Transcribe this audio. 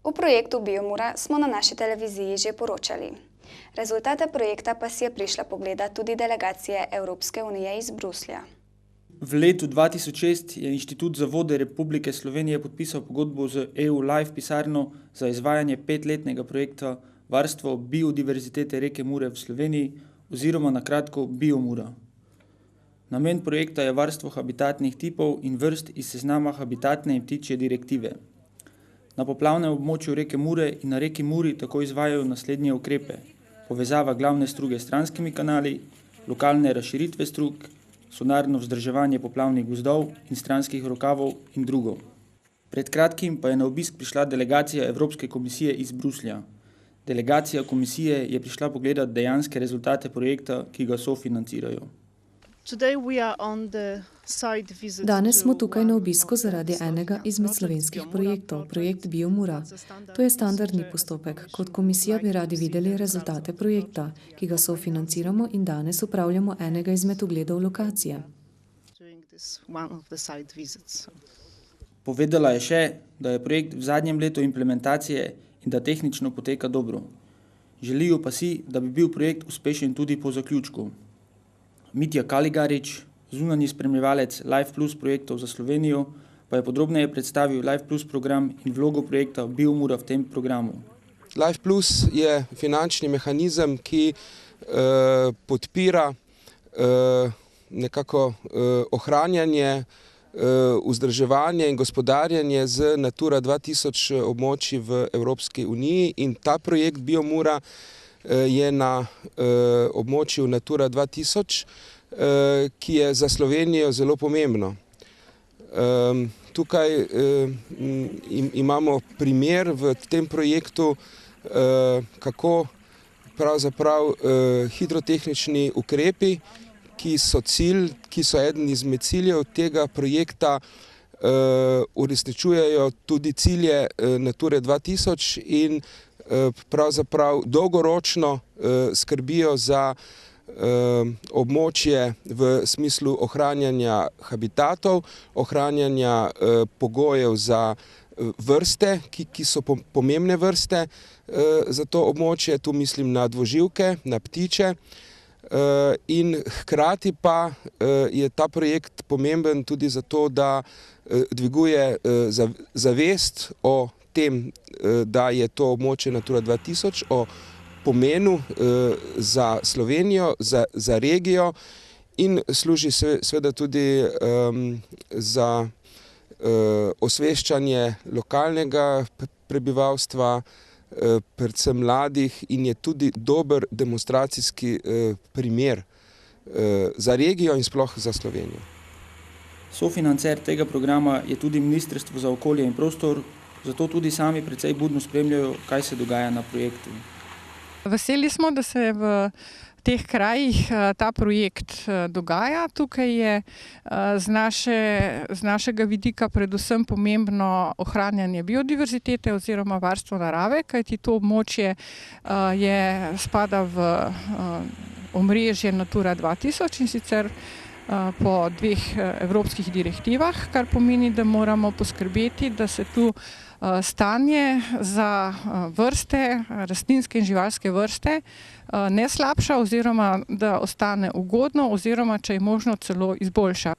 O projektu Biomura smo na naši televiziji že poročali. Rezultate projekta pa si je prišla pogledati tudi delegacija Evropske unije iz Bruslja. V letu 2006 je Inštitut za vode Republike Slovenije podpisal pogodbo z EU Life pisarno za izvajanje 5-letnega projekta Varstvo biodiverzitete reke Mure v Sloveniji oziroma na kratko Biomura. Namen projekta je varstvo habitatnih tipov in vrst iz seznama habitatne in ptičje direktive. Na poplavnem območju reke Mure in na reki Muri tako izvajajo naslednje ukrepe: povezava glavne struge s stranskimi kanali, lokalne razširitve strug, sonarno vzdrževanje poplavnih gozdov in stranskih rokavov in drugo. Pred kratkim pa je na obisk prišla delegacija Evropske komisije iz Bruslja. Delegacija komisije je prišla pogledati dejanske rezultate projekta, ki ga sofinancirajo. Danes smo tukaj na obisku zaradi enega izmed slovenskih projektov, projekt Biomura. To je standardni postopek. Kot komisija bi radi videli rezultate projekta, ki ga sofinanciramo, in danes upravljamo enega izmed ogledov lokacije. Povedala je še, da je projekt v zadnjem letu implementacije in da tehnično poteka dobro. Želijo pa si, da bi bil projekt uspešen tudi po zaključku. Mitja Kaligarič, zunanji spremljevalec Life Plus projektov za Slovenijo, pa je podrobneje predstavil Life Plus program in vlogo projekta Biomura v tem programu. Life Plus je finančni mehanizem, ki podpira nekako ohranjanje, vzdrževanje in gospodarjenje z Natura 2000 območji v Evropski uniji, in ta projekt Biomura je na območju Natura 2000, ki je za Slovenijo zelo pomembno. Tukaj imamo primer v tem projektu, kako pravzaprav hidrotehnični ukrepi, ki so eden izmed ciljev tega projekta, uresničujejo tudi cilje Nature 2000 in pravzaprav dolgoročno skrbijo za območje v smislu ohranjanja habitatov, ohranjanja pogojev za vrste, ki so pomembne vrste za to območje, tu mislim na dvoživke, na ptiče. In hkrati pa je ta projekt pomemben tudi zato, da dviguje zavest o tem, da je to območje Natura 2000, o pomenu za Slovenijo, za regijo, in služi seveda tudi za osveščanje lokalnega prebivalstva, predvsem mladih, in je tudi dober demonstracijski primer za regijo in sploh za Slovenijo. Sofinancer tega programa je tudi Ministrstvo za okolje in prostor, zato tudi sami precej budno spremljajo, kaj se dogaja na projektu. Veseli smo, da se v teh krajih ta projekt dogaja. Tukaj je z našega vidika predvsem pomembno ohranjanje biodiverzitete oziroma varstvo narave, kajti to območje spada v omrežje Natura 2000 in sicer po 2 evropskih direktivah, kar pomeni, da moramo poskrbeti, da se tu stanje za vrste, rastlinske in živalske vrste ne slabša oziroma da ostane ugodno oziroma, če je možno, celo izboljša.